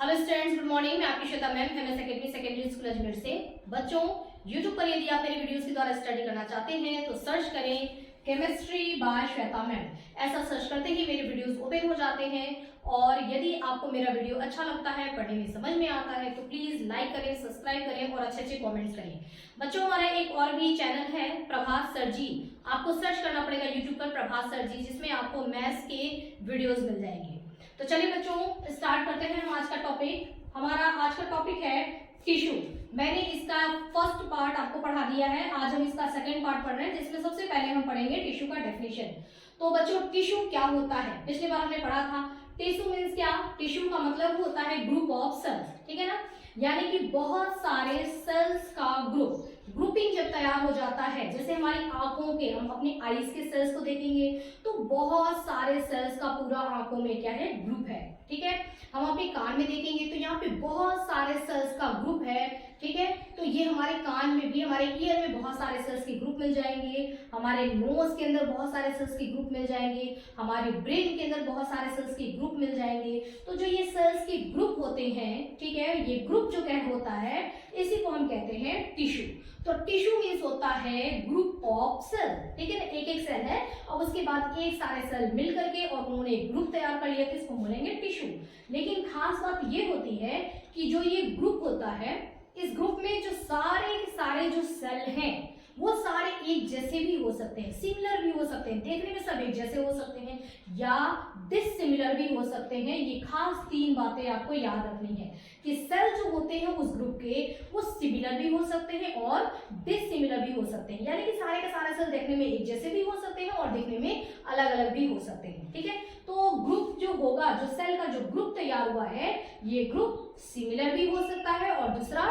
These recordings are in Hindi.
Hello students, good morning. मैं आपकी Shweta ma'am, MS academy secondary school Ajmer से। बच्चों, यूट्यूब पर यदि आप मेरे वीडियोस के द्वारा स्टडी करना चाहते हैं तो सर्च करें केमिस्ट्री बाय श्वेता मैम। ऐसा सर्च करते ही मेरे वीडियोस ओपन हो जाते हैं। और यदि आपको मेरा वीडियो अच्छा लगता है, पढ़ने में समझ में आता है, तो प्लीज लाइक करें, सब्सक्राइब करें और अच्छे अच्छे कॉमेंट्स करें। बच्चों, हमारा एक और भी चैनल है प्रभात सर जी। आपको सर्च करना पड़ेगा यूट्यूब पर प्रभात सर जी, जिसमें आपको मैथ्स के वीडियोज मिल जाएंगे। तो चलिए बच्चों, स्टार्ट करते हैं हम आज का टॉपिक। हमारा आज का टॉपिक है टिश्यू। मैंने इसका फर्स्ट पार्ट आपको पढ़ा दिया है, आज हम इसका सेकंड पार्ट पढ़ रहे हैं, जिसमें सबसे पहले हम पढ़ेंगे टिश्यू का डेफिनेशन। तो बच्चों, टिश्यू क्या होता है? पिछली बार हमने पढ़ा था टिश्यू मीन्स क्या। टिश्यू का मतलब होता है ग्रुप ऑफ सेल्स, ठीक है ना, यानी कि बहुत सारे सेल्स का ग्रुप। ग्रुपिंग जब तैयार हो जाता है, जैसे हमारी आंखों के, हम अपनी आईज के सेल्स को देखेंगे तो बहुत सारे सेल्स का पूरा आंखों में क्या है, ग्रुप है, ठीक है। हम अपने कान में देखेंगे तो यहाँ पे बहुत सारे सेल्स का ग्रुप है, ठीक है। तो ये हमारे कान में भी, हमारे ईयर में बहुत सारे सेल्स के ग्रुप मिल जाएंगे, हमारे नोज के अंदर बहुत सारे सेल्स के ग्रुप मिल जाएंगे, हमारे ब्रेन के अंदर बहुत सारे सेल्स के ग्रुप मिल जाएंगे। तो जो ये सेल्स के ग्रुप होते हैं, ठीक है, ये ग्रुप जो क्या होता है, इसी को हम कहते हैं टिश्यू। तो टिश्यू मीन्स होता है ग्रुप ऑफ सेल, ठीक है ना, एक एक सेल है और उसके बाद एक सारे सेल मिल करके और उन्होंने एक ग्रुप तैयार कर लिया, तो इसको बोलेंगे टिश्यू। लेकिन खास बात ये होती है कि जो ये ग्रुप होता है, इस ग्रुप में जो सारे के सारे जो सेल हैं वो सारे एक जैसे भी हो सकते हैं, सिमिलर भी हो सकते हैं, देखने में सब एक जैसे हो सकते हैं, या डिसिमिलर भी हो सकते हैं। ये खास तीन बातें आपको याद रखनी है कि सेल जो होते हैं उस ग्रुप के, वो सिमिलर भी हो सकते हैं और डिसिमिलर भी हो सकते हैं, यानी कि सारे के सारे सेल देखने में एक जैसे भी हो सकते हैं और देखने में अलग अलग भी हो सकते हैं, ठीक है। तो ग्रुप जो होगा, जो सेल का जो ग्रुप तैयार हुआ है, ये ग्रुप सिमिलर भी हो सकता है और दूसरा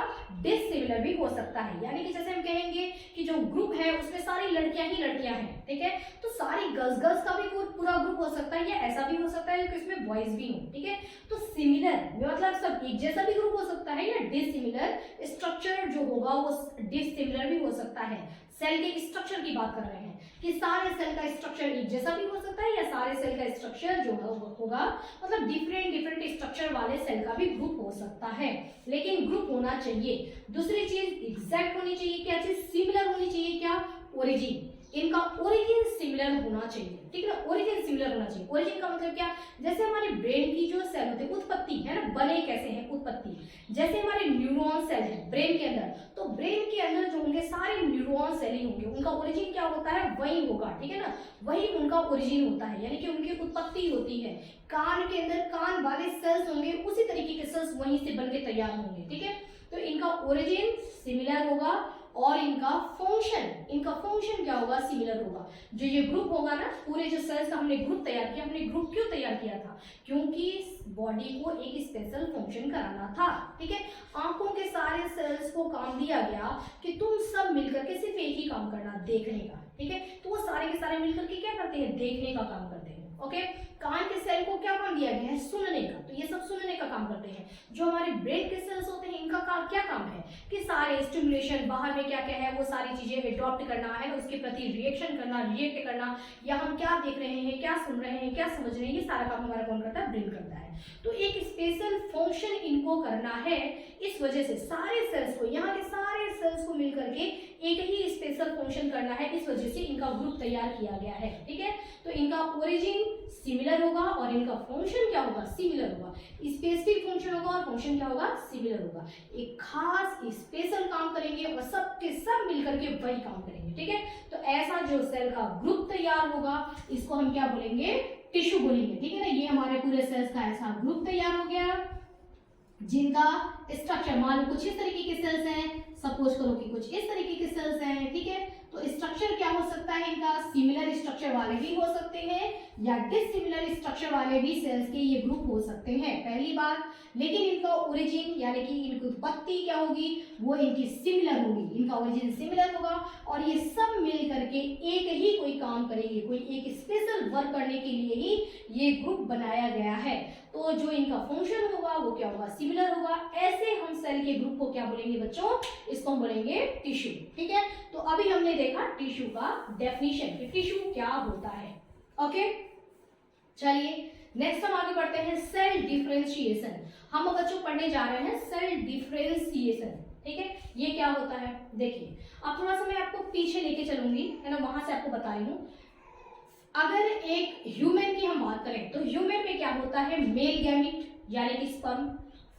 डिसिमिलर भी हो सकता है। यानी कि जैसे हम कहेंगे कि जो ग्रुप है उसमें सारी लड़कियां ही लड़कियां हैं, ठीक है, तो सारी गर्ल्स का भी पूरा ग्रुप हो सकता है, या ऐसा भी हो सकता है कि इसमें बॉयज भी हो, ठीक है। तो सिमिलर मतलब सब एक जैसा भी ग्रुप हो सकता है, या डिसिमिलर स्ट्रक्चर जो होगा वो डिसिमिलर भी हो सकता है। सेल के स्ट्रक्चर की बात कर रहे हैं कि सारे सेल का स्ट्रक्चर एक जैसा भी हो सकता है, या सारे सेल का स्ट्रक्चर जो होगा मतलब डिफरेंट स्ट्रक्चर वाले सेल का भी ग्रुप हो सकता है। लेकिन ग्रुप होना चाहिए, दूसरी चीज एग्जैक्ट होनी चाहिए। क्या चीज? सिमिलर होनी चाहिए। क्या? ओरिजिन। इनका ओरिजिन सिमिलर होना चाहिए, ठीक है ना, ओरिजिन सिमिलर होना चाहिए। ओरिजिन का मतलब क्या? जैसे हमारे ब्रेन की जो सेल होते हैं, उत्पत्ति है ना, बने कैसे हैं, उत्पत्ति। जैसे हमारे न्यूरॉन सेल है ब्रेन के अंदर, तो ब्रेन के अंदर जो होंगे सारे न्यूरॉन सेल ही होंगे, उनका ओरिजिन क्या होता है, वही होगा, ठीक है ना, वही उनका ओरिजिन होता है, यानी कि उनकी उत्पत्ति होती है। कान के अंदर कान वाले सेल्स होंगे, उसी तरीके के सेल्स वहीं से बनके तैयार होंगे, ठीक है। तो इनका ओरिजिन सिमिलर होगा और इनका फंक्शन क्या होगा, सिमिलर होगा। जो ये ग्रुप होगा ना, पूरे जो सेल्स का हमने ग्रुप तैयार किया, हमने ग्रुप क्यों तैयार किया था? क्योंकि बॉडी को एक स्पेशल फंक्शन कराना था, ठीक है। आंखों के सारे सेल्स को काम दिया गया कि तुम सब मिलकर के सिर्फ एक ही काम करना, देखने का, ठीक है। तो वो सारे के सारे मिलकर के क्या करते हैं, देखने का काम करते हैं, ओके। कान के सेल को क्या काम दिया गया है, सुनने का, तो ये सब सुनने का काम करते हैं। जो हमारे ब्रेन के सेल्स होते हैं, इनका क्या काम है कि सारे स्टिमुलेशन, बाहर में क्या क्या है वो सारी चीजें एडॉप्ट करना है, उसके प्रति रिएक्शन करना, रिएक्ट करना, या हम क्या देख रहे हैं, क्या सुन रहे हैं, क्या समझ रहे हैं, ये सारा काम हमारा कौन करता है, ब्रेन करता है। तो एक स्पेशल फंक्शन इनको करना है, इस वजह से सारे सेल्स को, यहाँ के सारे सेल्स को मिलकर के एक ही स्पेशल फंक्शन करना है, इस वजह से इनका ग्रुप तैयार किया गया है, ठीक है। तो इनका ओरिजिन सिमिलर होगा और इनका फंक्शन क्या होगा, सिमिलर होगा। स्पेसिफिक फंक्शन होगा और फंक्शन क्या होगा, सिमिलर होगा। एक खास स्पेशल काम करेंगे और सब के सब मिलकर के वही काम करेंगे, ठीक है। तो ऐसा जो सेल का ग्रुप तैयार होगा, इसको हम क्या बोलेंगे, टिश्यू बोलेंगे, ठीक है ना। ये हमारे पूरे सेल्स का ऐसा ग्रुप तैयार हो गया, जिनका स्ट्रक्चर, मान लो कुछ इस तरीके के सेल्स हैं, सपोज करो कि कुछ इस तरीके के सेल्स हैं, ठीक है। तो स्ट्रक्चर क्या हो सकता है इनका, सिमिलर स्ट्रक्चर वाले भी हो सकते हैं या डिसिमिलर स्ट्रक्चर वाले भी सेल्स के ये ग्रुप हो सकते हैं, पहली बात। लेकिन इनका ओरिजिन यानी कि इनकी उत्पत्ति क्या होगी, वो इनकी सिमिलर होगी, इनका ओरिजिन सिमिलर होगा और ये सब मिल करके एक ही कोई काम करेंगे, कोई एक स्पेशल वर्क करने के लिए ही ये ग्रुप बनाया गया है। तो जो इनका फंक्शन होगा वो क्या होगा, सिमिलर होगा। ऐसे हम सेल के ग्रुप को क्या बोलेंगे बच्चों, इसको हम बोलेंगे टिश्यू, ठीक है। तो अभी हमने देखा टिश्यू का डेफिनेशन कि टिश्यू क्या होता है, ओके। चलिए नेक्स्ट हम आगे बढ़ते हैं सेल डिफरेंशिएशन। हम बच्चों पढ़ने जा रहे हैं सेल डिफरेंशिएशन, ठीक है। ये क्या होता है देखिए, अब थोड़ा सा मैं आपको पीछे लेके चलूंगी, है ना, वहां से आपको बता रही हूँ। अगर एक ह्यूमन की हम बात करें तो ह्यूमन में क्या होता है, मेल गैमिट यानी कि स्पर्म,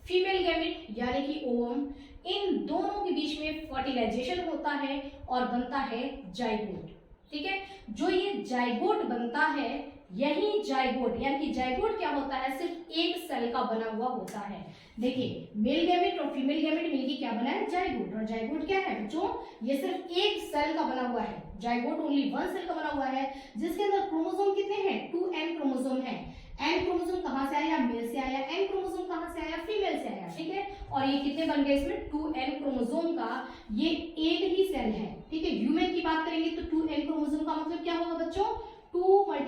फीमेल गैमिट यानी कि ओवम, इन दोनों के बीच में फर्टिलाइजेशन होता है और बनता है जाइगोट, ठीक है। जो ये जाइगोट बनता है, यही जाइगोट यानी कि जाइगोट क्या होता है, सिर्फ एक सेल का बना हुआ होता है। देखिए मेल गैमेट और फीमेल गैमेट मिलकर क्या बना है, जाइगोट। और जाइगोट क्या है बच्चों, ये सिर्फ एक सेल का बना हुआ है। जाइगोट ओनली वन सेल का बना हुआ है, जिसके अंदर क्रोमोसोम कितने हैं, 2n क्रोमोसोम है। n क्रोमोसोम कहां से आया, मेल से आया, n क्रोमोसोम कहां से आया, फीमेल से आया, ठीक है। और ये कितने बन गए इसमें, 2n क्रोमोसोम का ये एक ही सेल है, ठीक है। ह्यूमन की बात करेंगे तो 2n क्रोमोसोम का मतलब क्या होगा बच्चों, 2 ×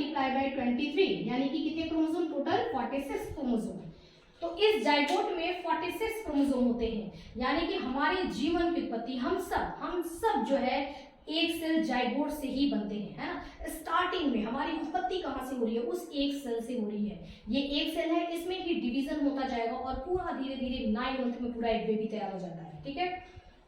23 यानी कि कितने क्रोमोसोम, टोटल 46 क्रोमोसोम। तो इस जाइगोट में 46 क्रोमोसोम होते हैं, यानी कि हमारे जीवन की उत्पत्ति हम सब जो है एक सेल जाइगोट से ही बनते हैं, है ना। स्टार्टिंग में हमारी उत्पत्ति कहाँ से हो रही है, उस एक सेल से हो रही है। ये एक सेल है, इसमें ही डिवीजन होता जाएगा और पूरा धीरे धीरे 9 मंथ में पूरा एक बेबी तैयार हो जाता है, ठीक है।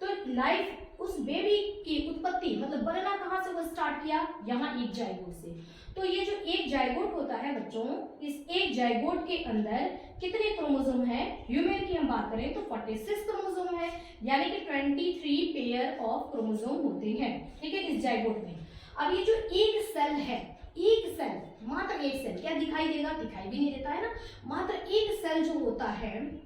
तो लाइफ उस बेबी की उत्पत्ति मतलब बनना कहाँ से वो स्टार्ट किया, यहाँ एक जाइगोट से। तो ये जो एक जाइगोट होता है बच्चों, इस एक जाइगोट के अंदर कितने क्रोमोसोम है, ह्यूमन की हम बात करें तो 46 क्रोमोसोम है, यानी कि 23 पेयर ऑफ क्रोमोसोम होते हैं, ठीक है, इस जाइगोट में। अब ये जो एक सेल है, एक सेल, मात्र एक सेल, क्या दिखाई देगा, दिखाई भी नहीं देता है ना, मात्र एक सेल जो होता है।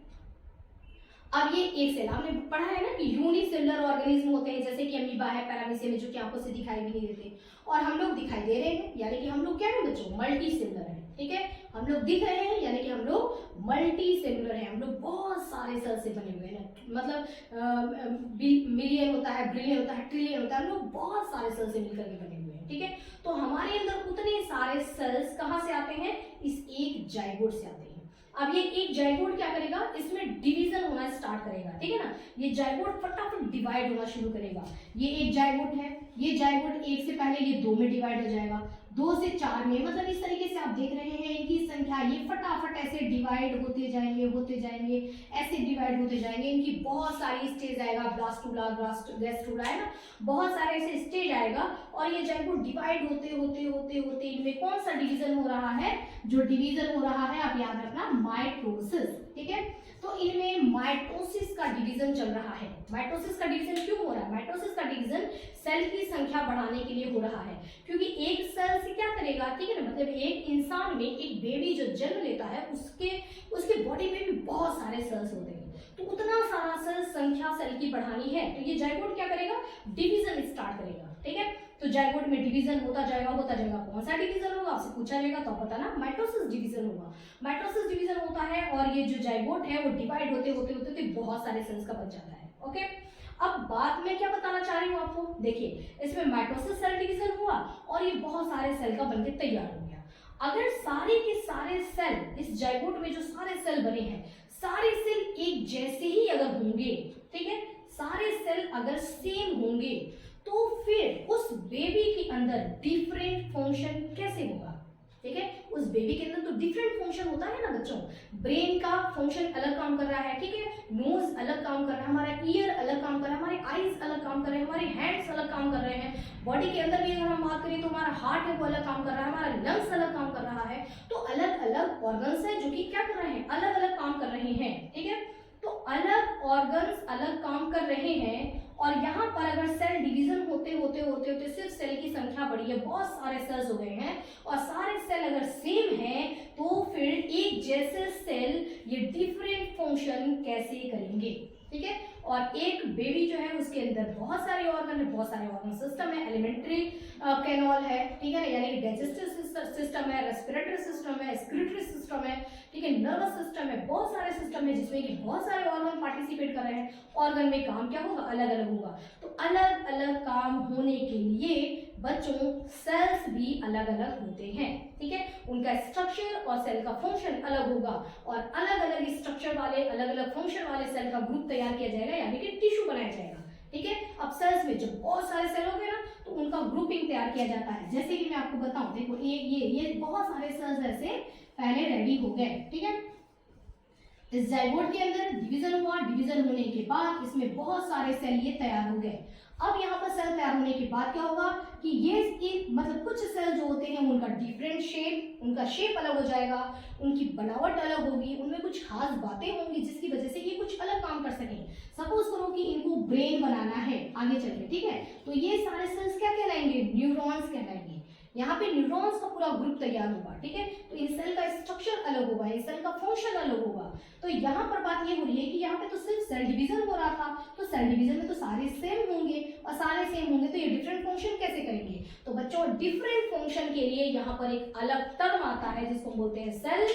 अब ये एक सेल आपने पढ़ा है ना कि यूनिसेलुलर ऑर्गेनिज्म होते हैं, जैसे कि अमीबा है, पैरामीशियम है, जो कि आंखों से दिखाई भी नहीं देते, और हम लोग दिखाई दे रहे हैं, यानी कि हम लोग क्या है बच्चों, मल्टी सेलुलर है, ठीक है। हम लोग दिख रहे हैं यानी कि हम लोग मल्टी सेलुलर हैं, हम लोग बहुत सारे सेल से बने हुए हैं, मतलब मिलियन होता है, बिलियन होता है, ट्रिलियन होता है, हम लोग बहुत सारे सेल से मिलकर के बने हुए हैं, ठीक है। तो हमारे अंदर उतने सारे सेल्स कहाँ से आते हैं, इस एक जाइगोट से आते हैं। अब ये एक जाइगोट क्या करेगा, इसमें डिवीजन होना स्टार्ट करेगा, ठीक है ना। ये जाइगोट फटाफट डिवाइड होना शुरू करेगा। ये एक जाइगोट है, ये जाइगोट एक से पहले ये 2 में डिवाइड हो जाएगा, 2 से 4 में, मतलब इस तरीके से आप देख रहे हैं इनकी संख्या, ये फटाफट ऐसे डिवाइड होते जाएंगे, ऐसे डिवाइड होते जाएंगे। इनकी बहुत सारी स्टेज आएगा, ब्लास्टुला, गैस्ट्रुला, है ना, बहुत सारे ऐसे स्टेज आएगा। और ये जाइगोट डिवाइड होते इनमें कौन सा डिवीजन हो रहा है, जो डिवीजन हो रहा है आप याद रखना, माइटोसिस, ठीक है। तो इनमें माइटोसिस का डिवीजन चल रहा है। माइटोसिस का डिवीजन क्यों हो रहा है, माइटोसिस का डिवीजन सेल की संख्या बढ़ाने के लिए हो रहा है, क्योंकि एक सेल से क्या करेगा, ठीक है ना, मतलब एक इंसान में एक बेबी जो जन्म लेता है उसके बॉडी में भी बहुत सारे सेल्स होते हैं, तो उतना सारा सेल संख्या सेल की बढ़ानी है, तो ये जाइगोट क्या करेगा, डिवीजन स्टार्ट करेगा, ठीक है। तो जाइगोट में डिवीजन होता जाएगा। कौन सा डिवीजन होगा आपसे पूछा जाएगा तो पता ना, माइटोसिस डिवीजन होगा। माइटोसिस डिवीजन होता है और ये जो जाइगोट है वो डिवाइड होते बहुत सारे सेल्स का बन जाता है, ओके। अब बात मैं क्या बताना चाह रही हूँ आपको, देखिए इसमें माइटोसिस सेल डिवीजन हुआ और ये बहुत सारे सेल का बनके तैयार हो गया। अगर सारे के सारे सेल, इस जाइगोट में जो सारे सेल बने हैं, सारे सेल एक जैसे ही अगर होंगे, ठीक है, सारे सेल अगर सेम होंगे, तो फिर उस बेबी के अंदर डिफरेंट फंक्शन कैसे होगा, ठीक है। उस बेबी के अंदर तो डिफरेंट फंक्शन होता है ना बच्चों, ब्रेन का फंक्शन अलग काम कर रहा है, ठीक है, नोज अलग काम कर रहा है, हमारा ईयर अलग काम कर रहा है, हमारे आईज अलग काम कर रहे हैं, हमारे हैंड्स अलग काम कर रहे हैं, बॉडी के अंदर भी अगर हम बात करें तो हमारा हार्ट है वो अलग काम कर रहा है, हमारा लंग्स अलग काम कर रहा है। तो अलग अलग ऑर्गन्स है जो कि क्या कर रहे हैं, अलग अलग काम कर रहे हैं, ठीक है। तो अलग ऑर्गन्स अलग काम कर रहे हैं, और यहाँ पर अगर सेल डिवीजन होते सिर्फ सेल की संख्या बढ़ी है, बहुत सारे सेल्स हो गए हैं, और सारे सेल अगर सेम हैं, तो फिर एक जैसे सेल ये डिफरेंट फंक्शन कैसे करेंगे, ठीक है। और एक बेबी जो है उसके अंदर बहुत सारे ऑर्गन है, बहुत सारे ऑर्गन सिस्टम है, एलिमेंट्री कैनॉल है, ठीक है ना, यानी कि डाइजेस्टिव सिस्टम है, रेस्पिरेटरी सिस्टम है, एक्सक्रीटरी सिस्टम है, ठीक है, नर्वस सिस्टम है, बहुत सारे सिस्टम है जिसमें कि बहुत सारे ऑर्गन पार्टिसिपेट कर रहे हैं। ऑर्गन में काम क्या होगा, अलग अलग होगा। तो अलग अलग काम होने के लिए बच्चों सेल्स भी अलग अलग होते हैं, ठीक है, उनका स्ट्रक्चर और सेल का फंक्शन अलग होगा, और अलग अलग स्ट्रक्चर वाले, अलग अलग फंक्शन वाले सेल का ग्रुप तैयार किया जाएगा, यानी कि टिश्यू बनाया जाएगा, ठीक है। अब सेल्स में जब बहुत सारे सेल हो गए ना, तो उनका ग्रुपिंग तैयार किया जाता है। जैसे कि मैं आपको बताऊं, देखो ये बहुत सारे सेल्स ऐसे पहले रेडी हो गए, ठीक है। इस जाइगोट के अंदर डिवीजन हुआ, डिवीजन होने के बाद इसमें बहुत सारे सेल ये तैयार हो गए। अब यहाँ पर सेल तैयार होने के बाद क्या होगा कि ये मतलब कुछ सेल जो होते हैं उनका डिफरेंट शेप, उनका शेप अलग हो जाएगा, उनकी बनावट अलग होगी, उनमें कुछ खास बातें होंगी जिसकी वजह से ये कुछ अलग काम कर सकें। सपोज करो कि इनको ब्रेन बनाना है आगे चल के, ठीक है, तो ये सारे सेल्स क्या कहलाएंगे, न्यूरॉन्स कहलाएंगे। यहाँ पे न्यूरॉन्स का पूरा ग्रुप तैयार होगा, ठीक है, तो इन सेल का स्ट्रक्चर अलग होगा, इस सेल का फंक्शन अलग होगा। तो यहाँ पर बात ये हो रही है कि यहाँ पे तो सिर्फ सेल डिवीजन हो रहा था, तो सेल डिवीजन में तो सारे सेम होंगे, और सारे सेम होंगे तो ये डिफरेंट फंक्शन कैसे करेंगे। तो बच्चों डिफरेंट फंक्शन के लिए यहाँ पर एक अलग टर्म आता है जिसको बोलते हैं सेल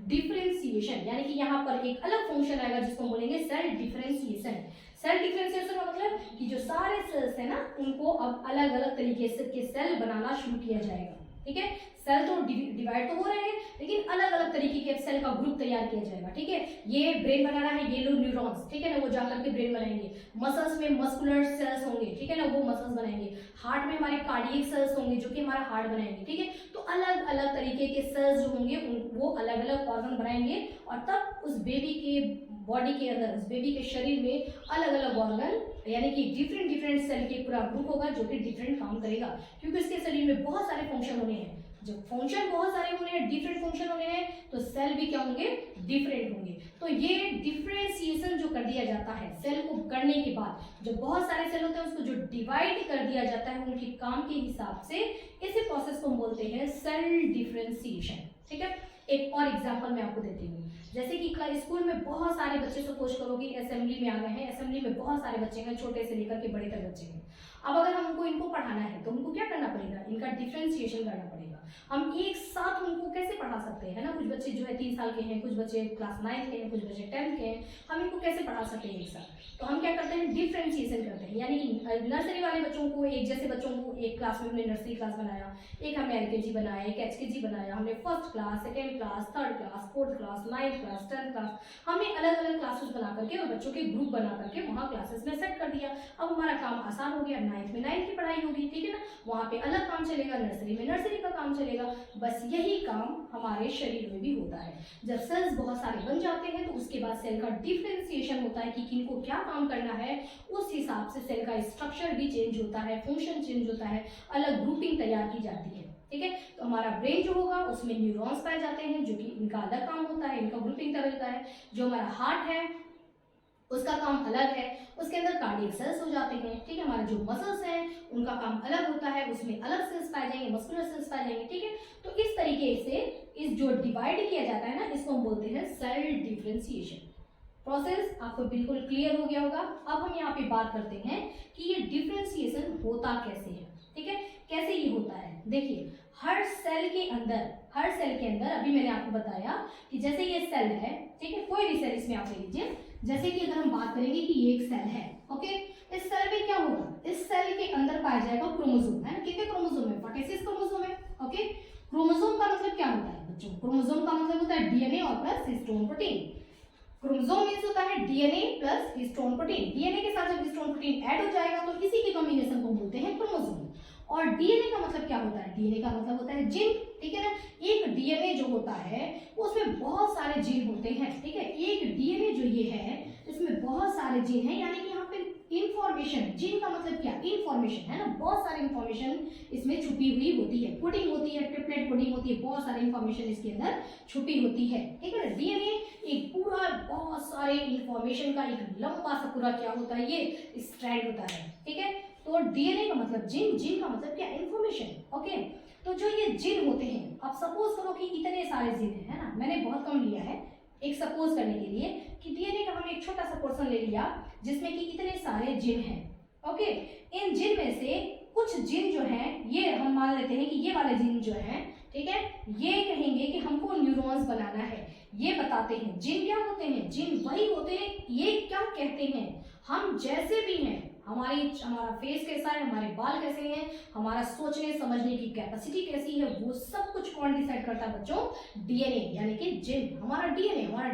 डिफरेंशिएशन, यानी कि यहाँ पर एक अलग फंक्शन आएगा जिसको बोलेंगे सेल डिफरेंशिएशन। सेल डिफरेंशिएशन का मतलब कि जो सारे सेल्स है ना उनको अब अलग अलग तरीके से के सेल बनाना शुरू किया जाएगा, ठीक है। सेल तो डिवाइड तो हो रहे हैं लेकिन अलग अलग तरीके के सेल का ग्रुप तैयार किया जाएगा, ठीक है। ये ब्रेन बनाना है, ये लोग न्यूरॉन्स, ठीक है ना, वो जाकर के ब्रेन बनाएंगे। मसल्स में मस्कुलर सेल्स होंगे, ठीक है ना, वो मसल्स बनाएंगे। हार्ट में हमारे कार्डियक सेल्स होंगे जो कि हमारा हार्ट बनाएंगे, ठीक है। तो अलग अलग तरीके के सेल्स जो होंगे वो अलग अलग ऑर्गन बनाएंगे, और तब उस बेबी के बॉडी के अंदर, उस बेबी के शरीर में अलग अलग ऑर्गन यानी कि डिफरेंट सेल के पूरा ग्रुप होगा जो कि डिफरेंट काम करेगा, क्योंकि उसके शरीर में बहुत सारे फंक्शन होने हैं। जब फंक्शन बहुत सारे होने हैं, डिफरेंट फंक्शन होने हैं, तो सेल भी क्या होंगे, डिफरेंट होंगे। तो ये डिफरेंशिएशन जो कर दिया जाता है सेल को करने के बाद, जो बहुत सारे सेल होते हैं उसको जो डिवाइड कर दिया जाता है उनके काम के हिसाब से, इसी प्रोसेस को बोलते हैं सेल डिफरेंशिएशन, ठीक है। एक और एग्जांपल मैं आपको देती हूँ। जैसे कि स्कूल में बहुत सारे बच्चे, सपोज करो कि असेंबली में आ गए हैं, असेंबली में बहुत सारे बच्चे हैं, छोटे से लेकर के बड़े तक बच्चे हैं। अब अगर हमको इनको पढ़ाना है तो हमको क्या करना पड़ेगा, इनका डिफरेंशिएशन करना पड़ेगा। हम एक साथ उनको कैसे पढ़ा सकते हैं ना, कुछ बच्चे जो है 3 साल के हैं, कुछ बच्चे क्लास 9 के हैं, कुछ बच्चे 10 के हैं, हम इनको कैसे पढ़ा सकते हैं एक साथ। तो हम क्या करते हैं, डिफरेंशिएशन करते हैं, यानी कि नर्सरी वाले बच्चों को, एक जैसे बच्चों को एक क्लास में हमने नर्सरी क्लास बनाया, एक हमने LKG बनाया, एक HKG बनाया, हमने first class, second class, third class, fourth class, 9th class, 10th class, हमने अलग अलग क्लासेस बना करके और बच्चों के ग्रुप बना करके वहाँ क्लासेस में सेट कर दिया। अब हमारा काम आसान हो गया, 9th में 9th की पढ़ाई होगी, ठीक है ना, वहाँ पे अलग काम चलेगा, नर्सरी में नर्सरी का काम चलेगा। बस यही काम हमारे शरीर में भी होता है। जब सेल्स बहुत सारे बन जाते हैं तो उसके बाद सेल का डिफरेंशिएशन होता है कि किनको क्या काम करना है, उस हिसाब से सेल का स्ट्रक्चर भी चेंज होता है, फंक्शन चेंज होता है, अलग ग्रुपिंग तैयार की जाती है, ठीक है। तो हमारा ब्रेन जो होगा उसमें न्यूरॉन्स पाए जाते हैं जो कि इनका अलग काम होता है, इनका ग्रुपिंग तैयार होता है। जो हमारा हार्ट है उसका काम अलग है, उसके अंदर कार्डियक सेल्स हो जाते हैं, ठीक है। हमारे जो मसल्स हैं उनका काम अलग होता है, उसमें अलग सेल्स पाए जाएंगे, मस्कुलर सेल्स पाए जाएंगे, ठीक है। तो इस तरीके से इस जो डिवाइड किया जाता है ना, इसको हम बोलते हैं सेल डिफरेंशिएशन। प्रोसेस आपको बिल्कुल क्लियर हो गया होगा। अब हम यहाँ पे बात करते हैं कि ये डिफरेंशिएशन होता कैसे है, ठीक है, कैसे ये होता है। देखिए हर सेल के अंदर अभी मैंने आपको बताया कि जैसे ये सेल है, ठीक है, कोई भी सेल इसमें आप ले लीजिए। जैसे कि अगर हम बात करेंगे कि ये एक सेल है, ओके, इस सेल में क्या होगा, इस सेल के अंदर पाया जाएगा क्रोमोसोम, है ना, कितने क्रोमोसोम है, 46 क्रोमोसोम है, ओके। क्रोमोसोम का मतलब क्या होता है बच्चों, क्रोमोसोम का मतलब होता है DNA और plus histone protein. Chromosome means होता है DNA plus histone protein. DNA के साथ जब हिस्टोन प्रोटीन ऐड हो जाएगा तो इसी के कॉम्बिनेशन को बोलते हैं क्रोमोसोम। और DNA का मतलब क्या होता है, DNA का मतलब होता है जीन, ठीक है ना। एक DNA जो होता है उसमें बहुत सारे जीन होते हैं, ठीक है। एक DNA जो ये है इसमें बहुत सारे जीन हैं, यानी कि यहाँ पे इंफॉर्मेशन, जीन का मतलब क्या, इंफॉर्मेशन, है ना, बहुत सारी इंफॉर्मेशन इसमें छुपी हुई होती है, कोडिंग होती है, ट्रिपलेट कोडिंग होती है, बहुत सारी इंफॉर्मेशन इसके अंदर छुपी होती है, ठीक है ना। DNA एक पूरा बहुत सारे इंफॉर्मेशन का एक लंबा सा पूरा क्या होता है, ये स्ट्रैंड होता है, ठीक है। तो DNA का मतलब जीन, जीन का मतलब क्या, इंफॉर्मेशन, ओके। तो जो ये जीन होते हैं, अब सपोज करो कि इतने सारे जीन है ना, मैंने बहुत कम लिया है एक सपोज करने के लिए कि DNA का हमने एक छोटा सा पोर्शन ले लिया जिसमें कि इतने सारे जीन हैं, ओके। इन जीन में से कुछ जीन जो हैं ये हम मान लेते हैं कि ये वाले जीन जो हैं, ठीक है, ये कहेंगे कि हमको न्यूरॉन्स बनाना है, ये बताते हैं। जीन क्या होते हैं, जीन वही होते हैं, ये क्या कहते हैं, हम जैसे भी हैं, हमारा फेस कैसा है, हमारे बाल कैसे हैं, हमारा सोचने समझने की कैपेसिटी कैसी है, वो सब कुछ कौन डिसाइड करता है बच्चों, DNA, यानी कि जीन। हमारा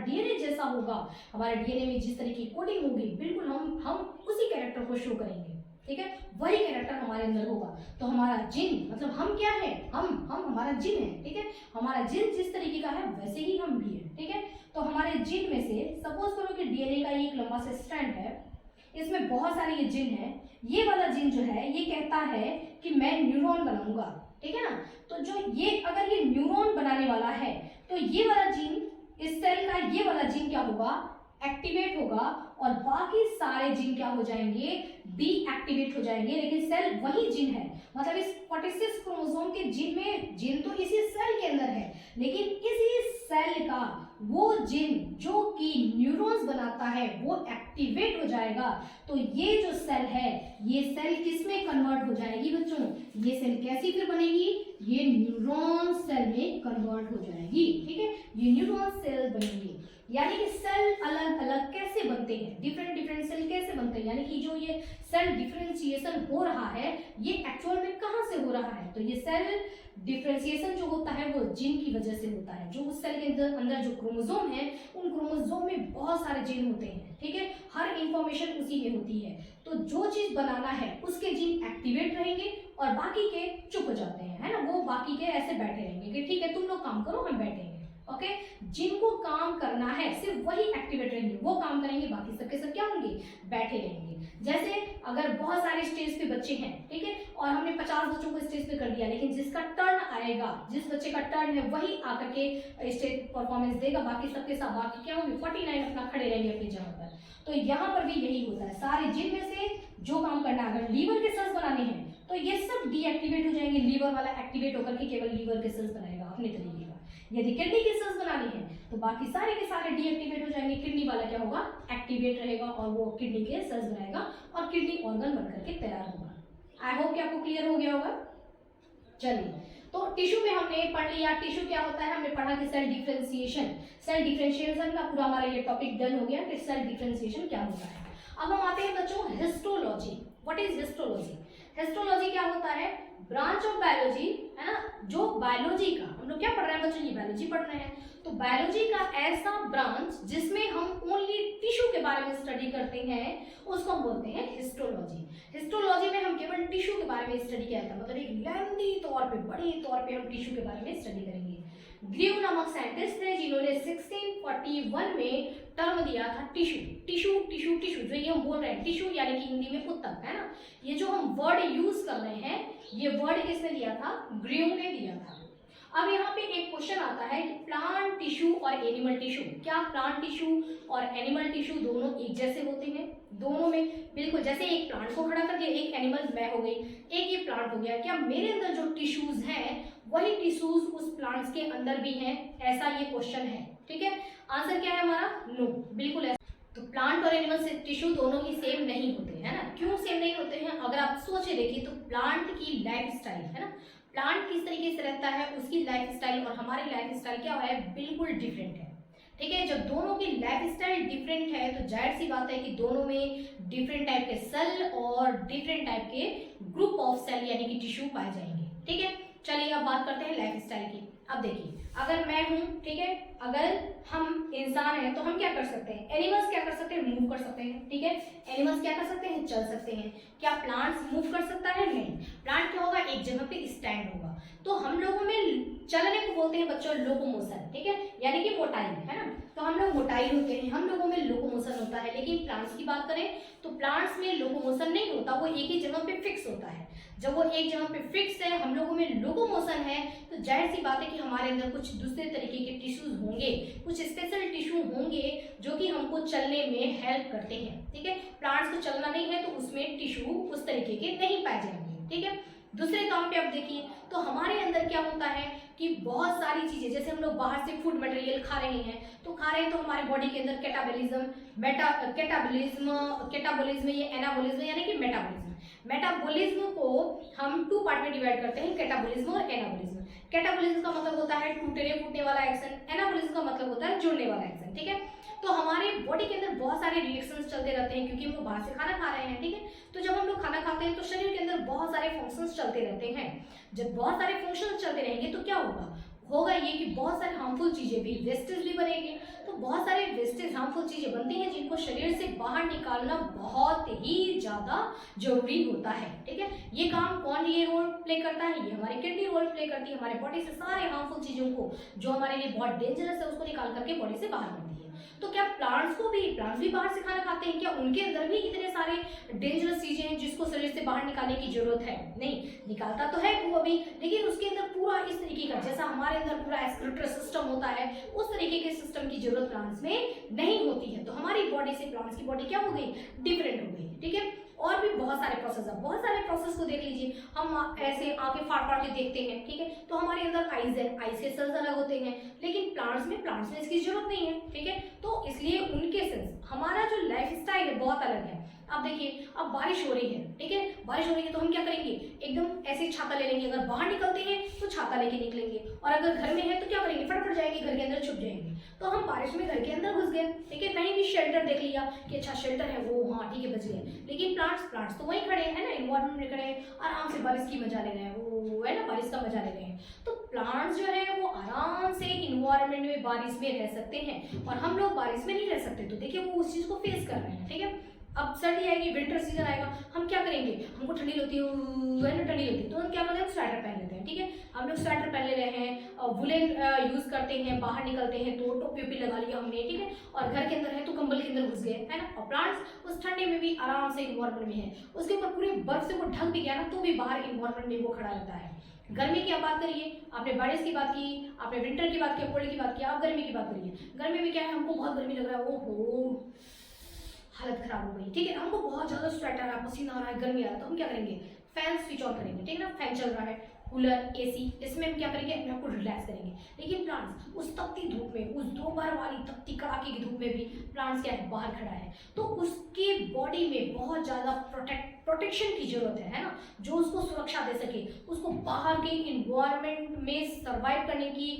DNA जैसा होगा, हमारे DNA में जिस तरह की कोडिंग होगी बिल्कुल हम उसी कैरेक्टर को शो करेंगे, ठीक है, वही कैरेक्टर हमारे अंदर होगा। तो हमारा जिन मतलब हम क्या है, हम हमारा जिन है, ठीक है, हमारा जिन जिस तरीके का है वैसे ही हम भी है, ठीक है। तो हमारे जिन में से सपोज करो कि डीएनए का ये एक लंबा सा स्ट्रैंड है, इसमें बहुत सारे ये जिन है, ये वाला जिन जो है ये कहता है कि मैं न्यूरॉन बनाऊंगा, ठीक है ना। तो जो ये अगर ये न्यूरॉन बनाने वाला है तो ये वाला जीन, इस सेल का ये वाला जीन क्या होगा, एक्टिवेट होगा, और बाकी सारे जीन क्या हो जाएंगे, डीएक्टिवेट हो जाएंगे। लेकिन सेल वही जीन है, मतलब इस 46 क्रोमोसोम के जीन में जीन तो इसी सेल के अंदर है, लेकिन इसी सेल का वो जीन जो कि न्यूरॉन्स बनाता है वो एक्टिवेट हो जाएगा। तो ये जो सेल है ये सेल किस में कन्वर्ट हो जाएगी बच्चों, ये सेल कैसी फिर बनेगी, ये न्यूरॉन सेल में कन्वर्ट हो जाएगी, ठीक है, ये न्यूरॉन सेल बनेगी। यानी कि सेल अलग अलग कैसे बनते हैं, डिफरेंट डिफरेंट सेल कैसे बनते हैं, यानी कि जो ये सेल डिफरेंशिएशन हो रहा है ये एक्चुअल में कहां से हो रहा है, तो ये सेल डिफरेंशिएशन जो होता है वो जीन की वजह से होता है। जो उस सेल के अंदर जो क्रोमोसोम है उन क्रोमोसोम में बहुत सारे जीन होते हैं, ठीक है, हर इंफॉर्मेशन उसी में होती है। तो जो चीज बनाना है उसके जीन एक्टिवेट रहेंगे और बाकी के चुप हो जाते हैं, है ना, वो बाकी के ऐसे बैठे रहेंगे कि ठीक है तुम लोग काम करो हम बैठेंगे, ओके। जिनको काम करना है सिर्फ वही एक्टिवेट रहेंगे, वो काम करेंगे, बाकी सबके सब क्या होंगे, बैठे रहेंगे। जैसे अगर बहुत सारे स्टेज पे बच्चे हैं, ठीक है, और हमने 50 बच्चों को स्टेज पे कर दिया, लेकिन जिसका टर्न आएगा, जिस बच्चे का टर्न है वही आकर के स्टेज परफॉर्मेंस देगा, बाकी सबके साथ बाकी क्या होंगे 49 अपना खड़े रहेंगे अपनी जगह पर। तो यहाँ पर भी यही होता है, सारे जिन में से जो काम करना है, अगर लीवर के सेल्स बनाने हैं तो ये सब डीएक्टिवेट हो जाएंगे, लीवर वाला एक्टिवेट होकर के केवल लीवर के सेल्स बनाएगा अपने तरीके का। यदि किडनी के सेल्स बनानी है तो बाकी सारे के सारे डीएक्टिवेट हो जाएंगे, किडनी वाला क्या होगा, एक्टिवेट रहेगा और वो किडनी के सेल्स बनाएगा और किडनी ऑर्गन बनकर के तैयार होगा। आई होप कि आपको क्लियर हो गया होगा। चलिए, तो टिश्यू में हमने पढ़ लिया, टिश्यू क्या होता है, हमने पढ़ा कि सेल डिफरेंशिएशन, सेल डिफरेंशिएशन का पूरा हमारा ये टॉपिक डन हो गया कि सेल डिफरेंशिएशन क्या होता है। अब हम आते हैं बच्चों histology. What is histology? Histology क्या होता है, ब्रांच ऑफ बायोलॉजी, है ना, जो बायोलॉजी का, हम लोग क्या पढ़ रहे हैं बच्चों, ये बायोलॉजी पढ़ रहे हैं, तो बायोलॉजी का ऐसा ब्रांच जिसमें हम ओनली टिश्यू के बारे में स्टडी करते हैं उसको हम बोलते हैं हिस्टोलॉजी। हिस्टोलॉजी में हम केवल टिश्यू के बारे में स्टडी किया था, मतलब एक लेंथी तौर पे, बड़े तौर पे हम टिश्यू के बारे में स्टडी करेंगे। ग्रीव नामक साइंटिस्ट थे जिन्होंने 1641 में टर्म दिया था टिश्यू, टिश्यू टिश्यू टिश्यू, जो ये हम बोल रहे हैं टिश्यू यानी कि हिंदी में उत्तक, है ना, ये जो हम वर्ड यूज कर रहे हैं ये वर्ड किसने दिया था, ग्रीव ने दिया था। अब यहाँ पे एक क्वेश्चन आता है कि प्लांट टिश्यू और एनिमल टिश्यू, क्या प्लांट टिश्यू और एनिमल टिश्यू दोनों एक जैसे होते हैं? दोनों में बिल्कुल, जैसे एक प्लांट को खड़ा कर दिया, एक एनिमल मैं हो गई, एक ये प्लांट हो गया, क्या मेरे अंदर जो टिश्यूज हैं वही टिश्यूज उस प्लांट्स के अंदर भी हैं? ऐसा ये क्वेश्चन है, ठीक है। आंसर क्या है हमारा, नो, बिल्कुल ऐसा। तो प्लांट और एनिमल से टिश्यू दोनों ही सेम नहीं होते, है ना। क्यों सेम नहीं होते हैं? अगर आप सोचे देखिए तो प्लांट की लाइफ स्टाइल, है ना, प्लांट किस तरीके से रहता है उसकी लाइफ स्टाइल और हमारी लाइफ स्टाइल क्या है, बिल्कुल डिफरेंट है, ठीक है। जब दोनों की लाइफ स्टाइल डिफरेंट है तो जाहिर सी बात है कि दोनों में डिफरेंट टाइप के सेल और डिफरेंट टाइप के ग्रुप ऑफ सेल यानी कि टिश्यू पाए जाएंगे, ठीक है। चलिए अब बात करते हैं लाइफ स्टाइल की। अब देखिए, अगर मैं हूं, ठीक है, अगर हम इंसान हैं तो हम क्या कर सकते हैं, एनिमल्स क्या कर सकते हैं, मूव कर सकते हैं, ठीक है। एनिमल्स क्या कर सकते हैं, चल सकते हैं। क्या प्लांट्स मूव कर सकता है? नहीं। प्लांट क्या होगा, एक जगह पे स्टैंड होगा। तो हम लोगों में चलने को बोलते हैं बच्चों लोकोमोशन, ठीक है, यानी कि मोटाई, है ना। तो हम लोग मोटाई होते हैं, हम लोगों में लोकोमोशन होता है। लेकिन प्लांट्स की बात करें तो प्लांट्स में लोकोमोशन नहीं होता, वो एक ही जगह पे फिक्स होता है। जब वो एक जगह पे फिक्स है, हम लोगों में लोकोमोशन है, तो जाहिर सी बात है कि हमारे अंदर कुछ दूसरे तरीके के टिश्यूज होंगे, कुछ स्पेशल टिश्यू होंगे जो कि हमको चलने में हेल्प करते हैं, ठीक है। प्लांट्स को चलना नहीं है तो उसमें टिश्यू उस तरीके के नहीं पाए जाएंगे, ठीक है। दूसरे काम पे आप देखिए तो हमारे अंदर क्या होता है कि बहुत सारी चीजें, जैसे हम लोग बाहर से फूड मटेरियल खा रहे हैं तो हमारे बॉडी के अंदर कैटाबॉलिज्म, ये एनाबॉलिज्म यानी कि मेटाबॉलिज्म को हम 2 पार्ट में डिवाइड करते हैं, कैटाबॉलिज्म और एनाबॉलिज्म। कैटाबॉलिज्म का मतलब होता है टूटने फूटने वाला एक्शन, एनाबॉलिज्म का मतलब होता है जुड़ने वाला एक्शन, ठीक है। तो हमारे बॉडी के अंदर बहुत सारे रिएक्शंस चलते रहते हैं क्योंकि हम लोग बाहर से खाना खा रहे हैं, ठीक है। तो जब हम लोग खाना खाते हैं तो शरीर के अंदर बहुत सारे फंक्शंस चलते रहते हैं। जब बहुत सारे फंक्शंस चलते रहेंगे तो क्या होगा ये कि बहुत सारे हार्मफुल चीजें भी, वेस्टेज भी बनेंगे। तो बहुत सारे वेस्टेज हार्मफुल चीजें बनती हैं जिनको शरीर से बाहर निकालना बहुत ही ज्यादा जरूरी होता है। ठीक है, ये काम कौन ये रोल प्ले करता है? ये हमारी किडनी रोल प्ले करती है। हमारे बॉडी से सारे हार्मफुल चीजों को जो हमारे लिए बहुत डेंजरस है उसको निकाल करके बॉडी से बाहर करती है। तो क्या प्लांट्स भी बाहर से खाना खाते हैं? क्या उनके अंदर भी इतने सारे डेंजरस चीजें हैं जिसको शरीर से बाहर निकालने की जरूरत है? नहीं, निकालता तो है वो भी, लेकिन उसके अंदर पूरा इस तरीके का, जैसा हमारे अंदर पूरा एक्सक्रीटरी सिस्टम होता है, उस तरीके के सिस्टम की जरूरत प्लांट्स में नहीं होती है। तो हमारी बॉडी से प्लांट्स की बॉडी क्या हो गई? डिफरेंट हो गई। ठीक है, और भी बहुत सारे प्रोसेस को देख लीजिए। हम ऐसे आंखें फाड़ फाड़ के देखते हैं, ठीक है, तो हमारे अंदर आइज है, आइज के सेल्स अलग होते हैं, लेकिन प्लांट्स में इसकी जरूरत नहीं है। ठीक है, तो इसलिए उनके सेल्स, हमारा जो लाइफ स्टाइल है बहुत अलग है। अब देखिए, अब बारिश हो रही है, ठीक है, बारिश हो रही है तो हम क्या करेंगे? एकदम ऐसे छाता ले लेंगे। अगर बाहर निकलते हैं तो छाता लेके निकलेंगे, और अगर घर में है तो क्या करेंगे? फटाफट जाएंगे घर के अंदर, छुप जाएंगे। तो हम बारिश में घर के अंदर घुस गए, ठीक है, कहीं भी शेल्टर देख लिया कि अच्छा शेल्टर है, वो हाँ ठीक है बच गए। लेकिन प्लांट्स तो वहीं खड़े हैं ना, इन्वायरमेंट में खड़े हैं, आराम से बारिश की मजा ले रहे हैं, वो है ना, बारिश का मजा ले रहे हैं। तो प्लांट्स जो है वो आराम से इन्वायरमेंट में बारिश में रह सकते हैं, और हम लोग बारिश में नहीं रह सकते। तो देखिए वो उस चीज को फेस कर रहे हैं। ठीक है, अब सर्दी आएगी, विंटर सीजन आएगा, हम क्या करेंगे? हमको ठंडी लगती है ना, ठंडी लगती है तो हम क्या करते हैं? स्वेटर पहन लेते हैं। ठीक है, हम लोग स्वेटर पहन ले रहे हैं, वुलन यूज करते हैं, बाहर निकलते हैं तो टोपी ओपी लगा लिया हमने, ठीक है, और घर के अंदर है तो कंबल के अंदर घुस गए, है ना। और प्लांट्स उस ठंडे में भी आराम से इन्वायरमेंट में है, उसके ऊपर पूरे बर्फ से वो ढक भी गया ना तो भी बाहर इन्वायरमेंट में वो खड़ा रहता है। गर्मी की आप बात करिए, आपने बारिश की बात की, आपने विंटर की बात की, कोल्ड की बात की, आप गर्मी की बात करिए। गर्मी में क्या है? हमको बहुत गर्मी लग रहा है, ओहो हालत खराब हो गई। ठीक है, हमको बहुत ज्यादा स्वेट आ रहा है, पसीना आ रहा है, गर्मी आ रहा है, तो हम क्या करेंगे? फैन स्विच ऑन करेंगे, ठीक है ना, फैन चल रहा है, कूलर, एसी, इसमें हम क्या करेंगे? अपने आप को रिलैक्स करेंगे। लेकिन प्लांट्स उस तपती धूप में, उस दोपहर वाली तपती कड़ाके की धूप में भी प्लांट्स क्या है? बाहर खड़ा है, तो उसके बॉडी में बहुत ज्यादा प्रोटेक्शन की जरूरत है ना, जो उसको सुरक्षा दे सके, उसको बाहर के इन्वायरमेंट में सर्वाइव करने की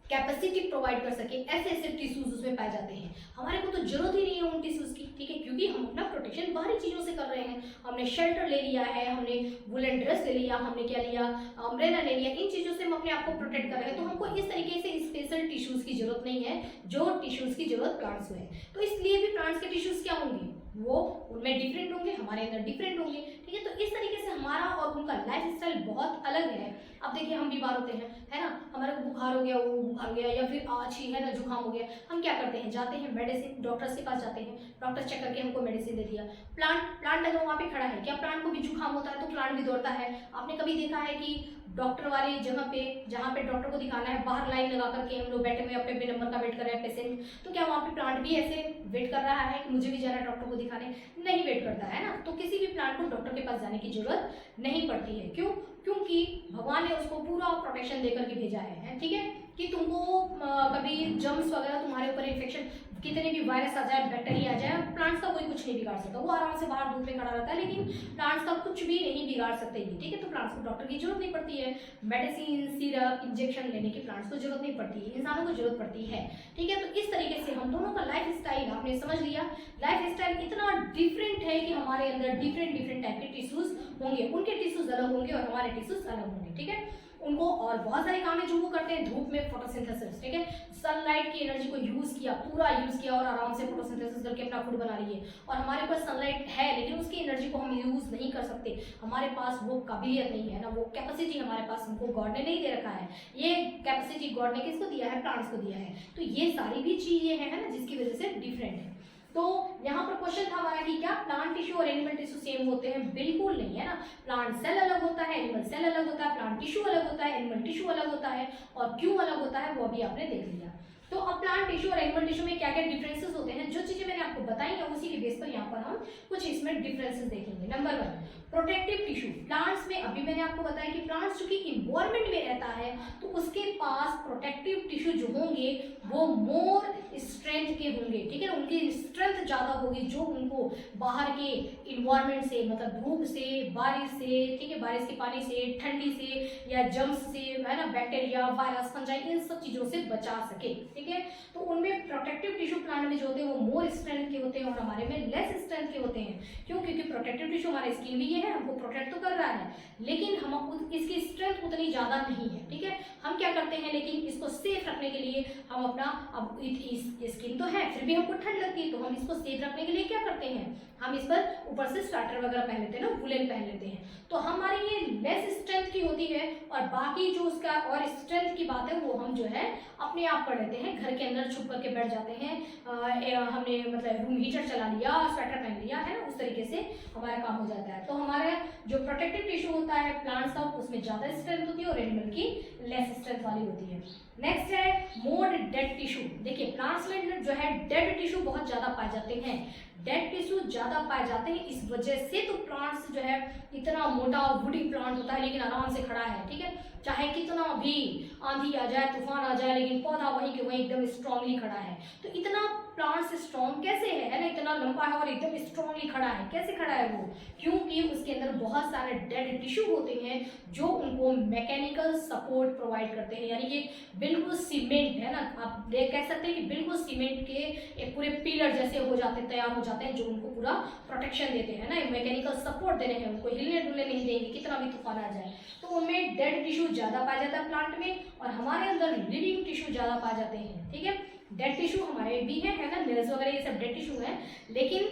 कैपेसिटी प्रोवाइड कर सके, ऐसे टिश्यूज उसमें पाए जाते हैं। हमारे को तो जरूरत ही नहीं है उन टिश्यूज की, ठीक है, क्योंकि हम अपना प्रोटेक्शन बाहरी चीजों से कर रहे हैं। हमने शेल्टर ले लिया है, हमने वुलन ड्रेस ले लिया, हमने क्या लिया? अम्ब्रेला ले लिया। इन चीजों से हम अपने आप को प्रोटेक्ट कर रहे हैं। तो हमको इस तरीके से स्पेशल टिश्यूज की जरूरत नहीं है जो टिश्यूज की जरूरत प्लांट्स को है। तो इसलिए भी प्लांट्स के टिश्यूज क्या होंगे? वो उनमें डिफरेंट होंगे, हमारे अंदर डिफरेंट होंगे। ठीक है, तो इस तरीके से हमारा और उनका लाइफ स्टाइल बहुत अलग है। अब देखिए, हम बीमार होते हैं, है ना, हमारे को बुखार हो गया, वो बुखार हो गया, या फिर आछी है ना, जुकाम हो गया, हम क्या करते हैं? जाते हैं मेडिसिन, डॉक्टर के पास जाते हैं, डॉक्टर चेक करके हमको मेडिसिन दे दिया। प्लांट अगर वहाँ पे खड़ा है, क्या प्लांट को भी जुकाम होता है तो प्लांट भी दौड़ता है? आपने कभी देखा है कि डॉक्टर वाली जगह पे, जहाँ पे डॉक्टर को दिखाना है, बाहर लाइन लगा करके हम लोग बैठे हुए अपने नंबर का वेट कर रहे हैं पेशेंट, तो क्या वहाँ पे प्लांट भी ऐसे वेट कर रहा है कि मुझे भी जाना है डॉक्टर को दिखाने? नहीं वेट करता है ना। तो किसी भी प्लांट को डॉक्टर के पास जाने की जरूरत नहीं पड़ती है। क्यों? क्योंकि भगवान ने उसको पूरा प्रोटेक्शन देकर के भेजा है, ठीक है, कि तुमको कभी जर्म्स वगैरह, तुम्हारे ऊपर इन्फेक्शन, कितने भी वायरस आ जाए, बैक्टीरिया आ जाए, प्लांट्स का कोई कुछ नहीं बिगाड़ सकता। वो आराम से बाहर धूप में खड़ा रहता है, लेकिन प्लांट्स का कुछ भी नहीं बिगाड़ सकते ये, ठीक है। तो प्लांट्स को डॉक्टर की जरूरत नहीं पड़ती है, मेडिसिन, सिरप, इंजेक्शन लेने की प्लांट्स को जरूरत नहीं पड़ती है, इंसानों को जरूरत पड़ती है, ठीक है। तो इस तरीके से हम दोनों का लाइफ स्टाइल आपने समझ लिया। लाइफ स्टाइल इतना डिफरेंट है कि हमारे अंदर डिफरेंट टाइप के टिश्यूज होंगे, उनके टिश्यूज अलग होंगे और हमारे टिश्यूज अलग होंगे, ठीक है। उनको और बहुत सारे काम है जो वो करते हैं धूप में, फोटोसिंथेसिस, ठीक है, सनलाइट की एनर्जी को यूज किया, पूरा यूज किया और आराम से फोटोसिंथेसिस करके अपना फूड बना लिए। और हमारे पास सनलाइट है लेकिन उसकी एनर्जी को हम यूज नहीं कर सकते, हमारे पास वो काबिलियत नहीं है ना, वो कैपेसिटी हमारे पास हमको गॉड ने नहीं दे रखा है। ये कैपेसिटी गॉड ने किसको दिया है? प्लांट्स को दिया है। तो ये सारी भी चीजें हैं ना जिसकी वजह से डिफरेंट है। तो यहाँ पर क्वेश्चन था हमारा कि क्या प्लांट टिश्यू और एनिमल टिश्यू सेम होते हैं? बिल्कुल नहीं, है ना। प्लांट सेल अलग होता है, एनिमल सेल अलग होता है, प्लांट टिश्यू अलग होता है, एनिमल टिश्यू अलग होता है, और क्यों अलग होता है वो अभी आपने देख लिया। तो अब प्लांट टिश्यू और एनिमल टिश्यू में क्या क्या डिफरेंसेस होते हैं, जो चीजें मैंने आपको बताई है उसी के बेस पर यहाँ पर हम कुछ इसमें डिफरेंसेस देखेंगे। Number 1, protective tissue. प्लांट्स में अभी मैंने आपको बताया कि प्लांट्स चूंकि इन्वायरमेंट में रहता है तो उसके पास प्रोटेक्टिव टिश्यू जो होंगे वो मोर स्ट्रेंथ के होंगे, ठीक है, उनकी स्ट्रेंथ ज्यादा होगी, जो उनको बाहर के इन्वायरमेंट से, मतलब धूप से, बारिश से, ठीक है, बारिश के पानी से, ठंडी से, या जर्म्स से, है ना, बैक्टीरिया, वायरस, फंजाई, इन सब चीजों से बचा सके, ठीक है। तो उनमें प्रोटेक्टिव टिश्यू प्लांट में जो होते हैं वो मोर स्ट्रेंथ के होते हैं। होते हैं और हमारे में लेस स्ट्रेंथ के होते हैं। क्यों? क्योंकि प्रोटेक्टिव टिश्यू हमारा स्किन भी ये है, हमको प्रोटेक्ट तो कर रहा है, लेकिन हम इसकी स्ट्रेंथ उतनी ज़्यादा नहीं है। ठीक है, हम क्या करते हैं, लेकिन इसको सेफ रखने के लिए हम अपना, अब स्किन तो है फिर भी हमको ठंड लगती है, तो हम इसको सेफ रखने के लिए क्या करते हैं, हम इस पर ऊपर से स्वेटर वगैरह पहन लेते हैं ना, वुलन पहन लेते हैं। तो हमारी ये लेस स्ट्रेंथ की होती है और बाकी जो उसका और स्ट्रेंथ की बात है वो हम जो है अपने आप कर लेते हैं, घर के अंदर छुप करके बैठ जाते हैं। हमने मतलब रूम हीटर चला लिया, स्वेटर पहन लिया है ना, उस तरीके से हमारा काम हो जाता है। तो हमारा जो प्रोटेक्टिव टिश्यू होता है प्लांट्स का, उसमें ज़्यादा स्ट्रेंथ होती है और एनिमल की लेस स्ट्रेंथ वाली होती है। नेक्स्ट है मोड डेड टिश्यू। देखिए प्लांट्स में जो है डेड टिश्यू बहुत ज़्यादा पाए जाते हैं। डेड टिश्यू ज़्यादा पाए जाते हैं, इस वजह से तो प्लांट्स जो है इतना मोटा वुडी प्लांट होता है लेकिन आराम से खड़ा है। ठीक है, चाहे कितना भी आंधी आ जाए, तूफान आ जाए, लेकिन पौधा वहीं के वहीं एकदम स्ट्रांगली खड़ा है। तो इतना प्लांट्स स्ट्रॉन्ग कैसे है ना, इतना लंबा है और एकदम स्ट्रांगली खड़ा है। कैसे खड़ा है वो? क्योंकि उसके अंदर बहुत सारे डेड टिश्यू होते हैं जो उनको मैकेनिकल सपोर्ट प्रोवाइड करते हैं। यानी कि बिल्कुल सीमेंट है ना, आप कह सकते हैं कि बिल्कुल सीमेंट के एक पूरे पिलर जैसे हो जाते, तैयार हो जाते हैं, जो उनको पूरा प्रोटेक्शन देते हैं ना, मैकेनिकल सपोर्ट दे रहे हैं, उनको हिलने डुलने नहीं देंगे कितना भी तूफान आ जाए। तो उनमें डेड टिश्यू ज़्यादा पाया जाता है प्लांट में, और हमारे अंदर लिविंग टिश्यू ज़्यादा पाए जाते हैं। ठीक है, डेड टिश्यू हमारे भी है ना, नेल्स वगैरह ये सब डेड टिश्यू है, लेकिन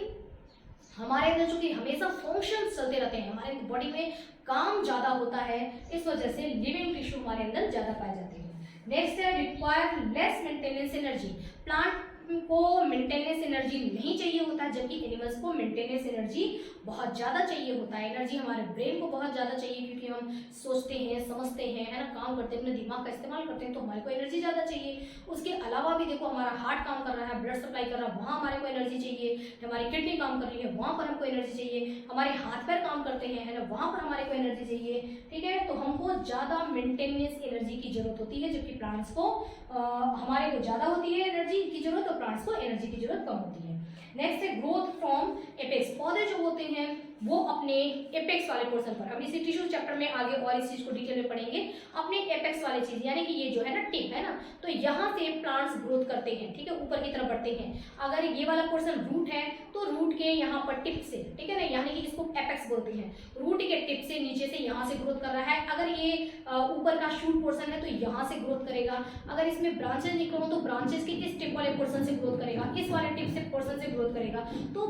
हमारे अंदर चूंकि हमेशा फंक्शन चलते रहते हैं, हमारे बॉडी में काम ज़्यादा होता है, इस वजह से लिविंग टिश्यू हमारे अंदर ज़्यादा पाए जाते हैं। नेक्स्ट है require less maintenance energy. Plant को मेंटेनेंस एनर्जी नहीं चाहिए होता है, जबकि एनिमल्स को मेंटेनेंस एनर्जी बहुत ज़्यादा चाहिए होता है। एनर्जी हमारे ब्रेन को बहुत ज़्यादा चाहिए, क्योंकि हम सोचते हैं, समझते हैं, है ना, काम करते हैं, अपने दिमाग का इस्तेमाल करते हैं, तो हमारे को एनर्जी ज़्यादा चाहिए। उसके अलावा भी देखो हमारा हार्ट काम कर रहा है, ब्लड सप्लाई कर रहा है, वहाँ हमारे को एनर्जी चाहिए। हमारी किडनी काम कर रही है, वहाँ पर हमको एनर्जी चाहिए। हमारे हाथ पैर काम करते हैं, है ना, वहाँ पर हमारे को एनर्जी चाहिए। ठीक है, तो हमको ज़्यादा मेंटेनेंस एनर्जी की जरूरत होती है, जबकि प्लांट्स को हमारे को ज़्यादा होती है एनर्जी की जरूरत, और प्लांट्स को एनर्जी की जरूरत कम होती है। नेक्स्ट है ग्रोथ फ्रॉम एपेक्स। पौधे जो होते हैं वो अपने एपेक्स वाले पोर्शन पर, हम इसी टिश्यू चैप्टर में आगे और इस चीज को डिटेल में पढ़ेंगे, अपने एपेक्स वाली चीज, यानी कि ये जो है ना टिप है ना, तो यहाँ से प्लांट्स ग्रोथ करते हैं। ठीक है, ऊपर की तरफ बढ़ते हैं। अगर ये वाला पोर्शन रूट है तो रूट के यहाँ पर टिप से, ठीक है ना, यानी कि इसको एपेक्स बोलते हैं, रूट के टिप से नीचे से यहाँ से ग्रोथ कर रहा है। अगर ये ऊपर का शूट पोर्शन है तो यहाँ से ग्रोथ करेगा। अगर इसमें ब्रांचेस निकलो तो ब्रांचेस के इस टिप वाले पोर्शन से ग्रोथ करेगा, इस वाले टिप से पोर्शन से ग्रोथ करेगा। तो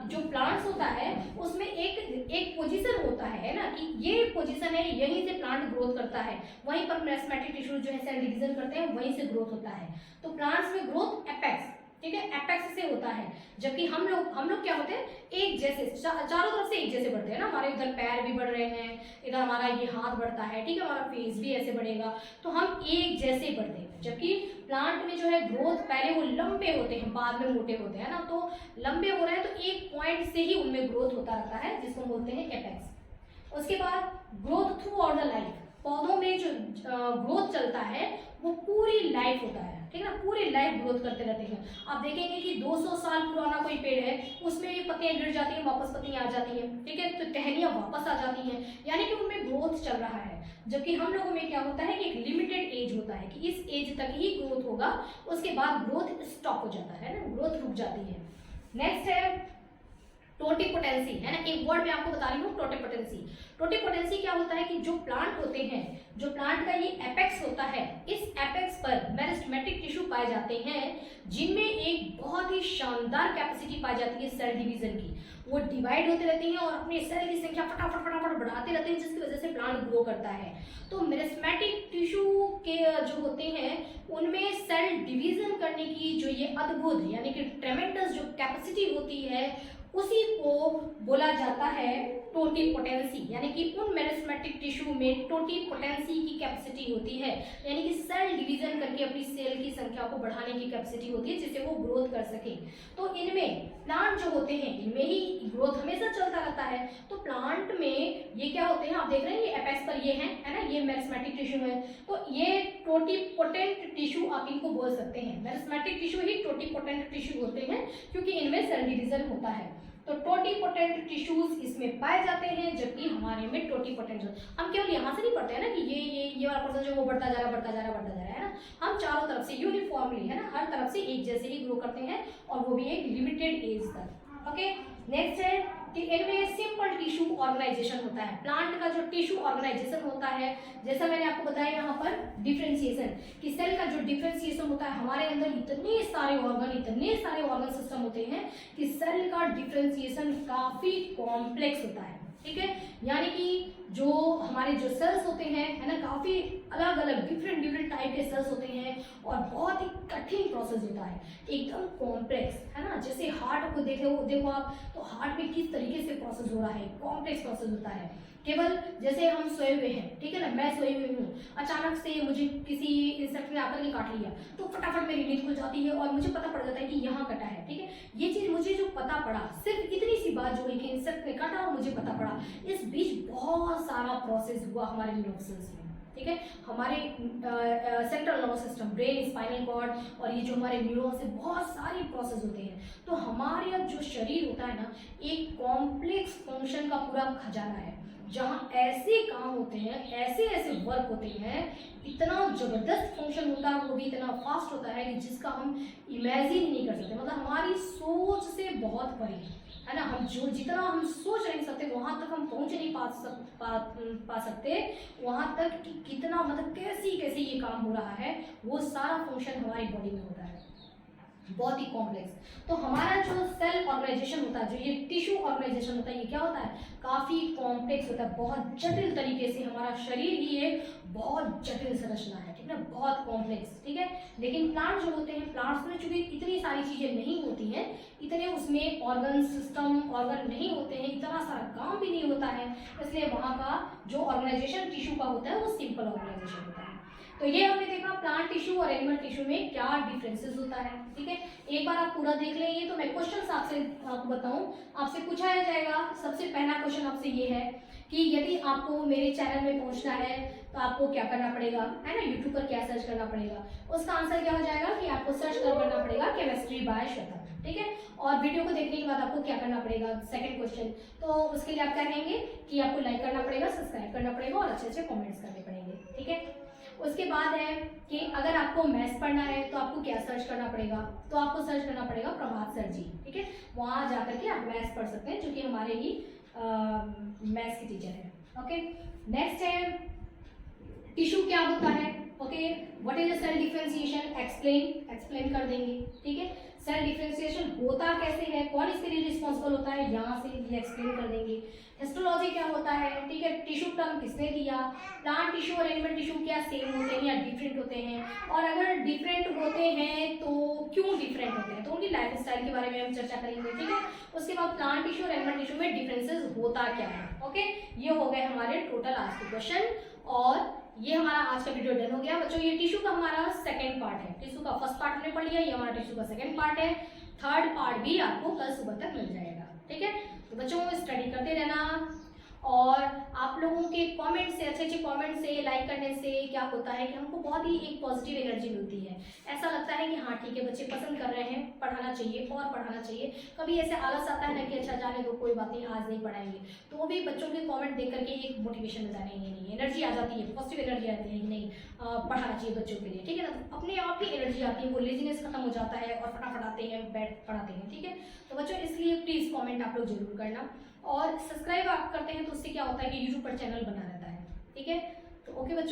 जो प्लांट्स होता है उसमें एक पोजीशन होता है ना, कि ये पोजीशन है, यहीं से प्लांट ग्रोथ करता है, वहीं पर मेरिस्टेमेटिक टिश्यू जो है सेल डिवीजन करते हैं, वहीं से ग्रोथ होता है। तो प्लांट्स में ग्रोथ एपेक्स, ठीक है, एपेक्स से होता है। जबकि हम लोग क्या होते हैं, एक जैसे चारों तरफ से एक जैसे बढ़ते हैं ना, हमारे इधर पैर भी बढ़ रहे हैं, इधर हमारा ये हाथ बढ़ता है, ठीक है, हमारा फेस भी ऐसे बढ़ेगा, तो हम एक जैसे बढ़ते हैं। जबकि प्लांट में जो है ग्रोथ पहले वो लंबे होते हैं, बाद में मोटे होते हैं ना, तो लंबे हो रहे हैं तो एक पॉइंट से ही उनमें ग्रोथ होता रहता है, जिसको बोलते हैं एपेक्स। उसके बाद growth through out the life. पौधों में जो ग्रोथ चलता है वो पूरी लाइफ होता है, ठीक है ना, पूरी लाइफ ग्रोथ करते रहते हैं। आप देखेंगे कि 200 साल पुराना कोई पेड़ है, उसमें भी पत्तियां गिर जाती हैं, वापस पत्तियां आ जाती हैं, ठीक है, तो टहनियां वापस आ जाती हैं, यानी कि उनमें ग्रोथ चल रहा है। जबकि हम लोगों में क्या होता है कि एक लिमिटेड एज होता है, कि इस एज तक ही ग्रोथ होगा, उसके बाद ग्रोथ स्टॉप हो जाता है ना, ग्रोथ रुक जाती है। नेक्स्ट है टोटिपोटेंसी, है ना, एक वर्ड में आपको बता रही हूँ, टोटिपोटेंसी। टोटिपोटेंसी क्या होता है कि जो प्लांट होते हैं, जो प्लांट का ये एपेक्स होता है, इस एपेक्स पर मेरिस्टेमेटिक टिश्यू पाए जाते हैं, जिनमें एक बहुत ही शानदार कैपेसिटी पाई जाती है सेल डिवीजन की। वो डिवाइड होते रहते हैं और अपने सेल की संख्या फटाफट फटाफट बढ़ाते रहते हैं, जिसकी वजह से प्लांट ग्रो करता है। तो मेरिस्टेमेटिक टिश्यू के जो होते हैं उनमें सेल डिवीजन करने की जो ये अद्भुत, यानी कि ट्रेमेंडस जो कैपेसिटी होती है, उसी को बोला जाता है टोटिपोटेंसी। यानी कि उन मेरिस्टेमेटिक टिश्यू में टोटिपोटेंसी की कैपेसिटी होती है, यानी कि सेल डिवीजन करके अपनी सेल की संख्या को बढ़ाने की कैपेसिटी होती है, जिससे वो ग्रोथ कर सके। तो इनमें प्लांट जो होते हैं, इनमें ही ग्रोथ हमेशा चलता रहता है। तो प्लांट में ये क्या होते हैं, आप देख रहे हैं ये एपेक्स पर ये है ना, ये मेरिस्टेमेटिक टिश्यू है, तो ये टोटिपोटेंट टिश्यू आप इनको बोल सकते हैं। मेरिस्टेमेटिक टिश्यू ही टोटिपोटेंट टिश्यू होते हैं, क्योंकि इनमें सेल डिवीजन होता है। तो टोटिपोटेंट टिश्यूज इसमें पाए जाते हैं, जबकि हमारे में टोटिपोटेंट, हम केवल यहाँ से नहीं पढ़ते हैं ना कि ये वाला पर्सन जो वो बढ़ता जा रहा है ना, हम चारों तरफ से यूनिफॉर्मली है ना, हर तरफ से एक जैसे ही ग्रो करते हैं, और वो भी एक लिमिटेड एज तक। ओके, नेक्स्ट है कि इनमें सिंपल टिश्यू ऑर्गेनाइजेशन होता है। प्लांट का जो टिश्यू ऑर्गेनाइजेशन होता है, जैसा मैंने आपको बताया यहाँ पर डिफरेंशिएशन, कि सेल का जो डिफरेंशिएशन होता है, हमारे अंदर इतने सारे ऑर्गन सिस्टम होते हैं कि सेल का डिफरेंशिएशन काफी कॉम्प्लेक्स होता है। ठीक है, यानी कि जो हमारे जो सेल्स होते हैं है ना, काफी अलग अलग डिफरेंट टाइप के सेल्स होते हैं, और बहुत ही कठिन प्रोसेस होता है, एकदम कॉम्प्लेक्स है ना। जैसे हार्ट को देखो आप, तो हार्ट में किस तरीके से प्रोसेस हो रहा है, कॉम्प्लेक्स प्रोसेस होता है। केवल जैसे हम सोए हुए हैं, ठीक है ना, मैं सोई हुई हूँ, अचानक से मुझे किसी इंसेक्ट ने आकर के काट लिया, तो फटाफट मेरी नींद खुल जाती है और मुझे पता पड़ जाता है कि यहाँ कटा है। ठीक है, ये चीज मुझे जो पता पड़ा, सिर्फ इतनी सी बात जो है कि इंसेक्ट ने काटा और मुझे पता पड़ा, इस बीच बहुत सारा प्रोसेस हुआ हमारे नर्व सेल्स में। ठीक है, हमारे central nervous system, brain, spinal cord और ये जो हमारे न्यूरॉन्स से बहुत सारे प्रोसेस होते हैं। तो हमारे जो शरीर होता है ना, एक कॉम्प्लेक्स फंक्शन का पूरा खजाना है, जहाँ ऐसे काम होते हैं, ऐसे वर्क होते हैं, इतना जबरदस्त फंक्शन होता है, वो भी इतना फास्ट होता है कि जिसका हम इमेजिन ही नहीं कर सकते, मतलब हमारी सोच से बहुत परे है ना। हम जो जितना हम सोच नहीं सकते वहां तक हम पहुंच नहीं पा सकते, वहां तक कि कितना, मतलब कैसे ये काम हो रहा है, वो सारा फंक्शन हमारी बॉडी में होता है, बहुत ही कॉम्प्लेक्स। तो हमारा जो सेल ऑर्गेनाइजेशन होता है, जो ये टिश्यू ऑर्गेनाइजेशन होता है, ये क्या होता है, काफी कॉम्प्लेक्स होता है, बहुत जटिल तरीके से। हमारा शरीर ही एक बहुत जटिल संरचना है, ठीक है, बहुत कॉम्प्लेक्स। ठीक है, लेकिन प्लांट जो होते हैं, प्लांट्स में चूंकि इतनी सारी चीजें नहीं होती हैं, इतने उसमें ऑर्गन नहीं होते हैं, इतना सारा काम भी नहीं होता है, इसलिए वहां का जो ऑर्गेनाइजेशन टिश्यू का होता है वो सिंपल ऑर्गेनाइजेशन होता है। तो ये हमने देखा प्लांट टिश्यू और एनिमल टिश्यू में क्या डिफरेंसेस होता है। ठीक है, एक बार आप पूरा देख लेंगे तो मैं क्वेश्चंस आपको बताऊं, आपसे पूछा जाएगा। सबसे पहला क्वेश्चन आपसे ये है कि यदि आपको मेरे चैनल में पहुंचना है तो आपको क्या करना पड़ेगा, है ना, यूट्यूब पर क्या सर्च करना पड़ेगा। उसका आंसर क्या हो जाएगा कि आपको सर्च करना पड़ेगा केमिस्ट्री बाय श्वेता। ठीक है, और वीडियो को देखने के बाद आपको क्या करना पड़ेगा, सेकंड क्वेश्चन, तो उसके लिए आप क्या कहेंगे कि आपको लाइक करना पड़ेगा, सब्सक्राइब करना पड़ेगा और अच्छे कमेंट्स करने पड़ेंगे। ठीक है, उसके बाद है कि अगर आपको मैथ्स पढ़ना है तो आपको क्या सर्च करना पड़ेगा, तो आपको सर्च करना पड़ेगा प्रभात सर जी। ठीक है, वहां जाकर के आप मैथ्स पढ़ सकते हैं, जो कि हमारे ही मैथ्स के टीचर है। ओके, नेक्स्ट है टिश्यू क्या होता है। Okay, what is cell differentiation, explain कर देंगे। ठीक है, सेल डिफरेंशिएशन होता कैसे है, कौन इसके लिए रिस्पॉन्सिबल होता है, यहाँ से ये एक्सप्लेन कर देंगे। हिस्टोलॉजी क्या होता है, ठीक है, टिश्यू टर्म किसने दिया, प्लांट टिश्यू और एनिमल टिश्यू क्या सेम होते हैं या डिफरेंट होते हैं, और अगर डिफरेंट होते हैं तो क्यों डिफरेंट होते हैं, तो उनकी लाइफ स्टाइल के बारे में हम चर्चा करेंगे। ठीक है, उसके बाद प्लांट टिश्यू और एनिमल टिश्यू में डिफरेंसेस होता क्या है। ओके, ये हो गए हमारे टोटल आज के क्वेश्चन, और ये हमारा आज का वीडियो डन हो गया बच्चों। ये टिश्यू का हमारा सेकंड पार्ट है, टिश्यू का फर्स्ट पार्ट हमने पढ़ लिया, ये हमारा टिश्यू का सेकंड पार्ट है। थर्ड पार्ट भी आपको कल सुबह तक मिल जाएगा। ठीक है, तो बच्चों स्टडी करते रहना, और आप लोगों के कमेंट से, अच्छे कमेंट से, लाइक करने से क्या होता है कि हमको बहुत ही एक पॉजिटिव एनर्जी मिलती है। ऐसा लगता है कि हाँ ठीक है, बच्चे पसंद कर रहे हैं, पढ़ाना चाहिए और पढ़ाना चाहिए। कभी ऐसे आलस आता है ना कि अच्छा जाने दो, कोई बात नहीं, आज नहीं पढ़ाएंगे, तो वो भी बच्चों के कमेंट देख करके एक मोटिवेशन मिलता है, नहीं एनर्जी आ जाती है, पॉजिटिव एनर्जी आती है कि नहीं पढ़ाना चाहिए बच्चों के लिए। ठीक है ना, अपने आप ही एनर्जी आती है, वो लेजीनेस खत्म हो जाता है और फटाफट आते हैं, बैठ पढ़ाते हैं। ठीक है, तो बच्चों इसलिए प्लीज कॉमेंट आप लोग जरूर करना, और सब्सक्राइब आप करते हैं तो उससे क्या होता है कि यूट्यूब पर चैनल बना रहता है। ठीक है, तो ओके बच्चों।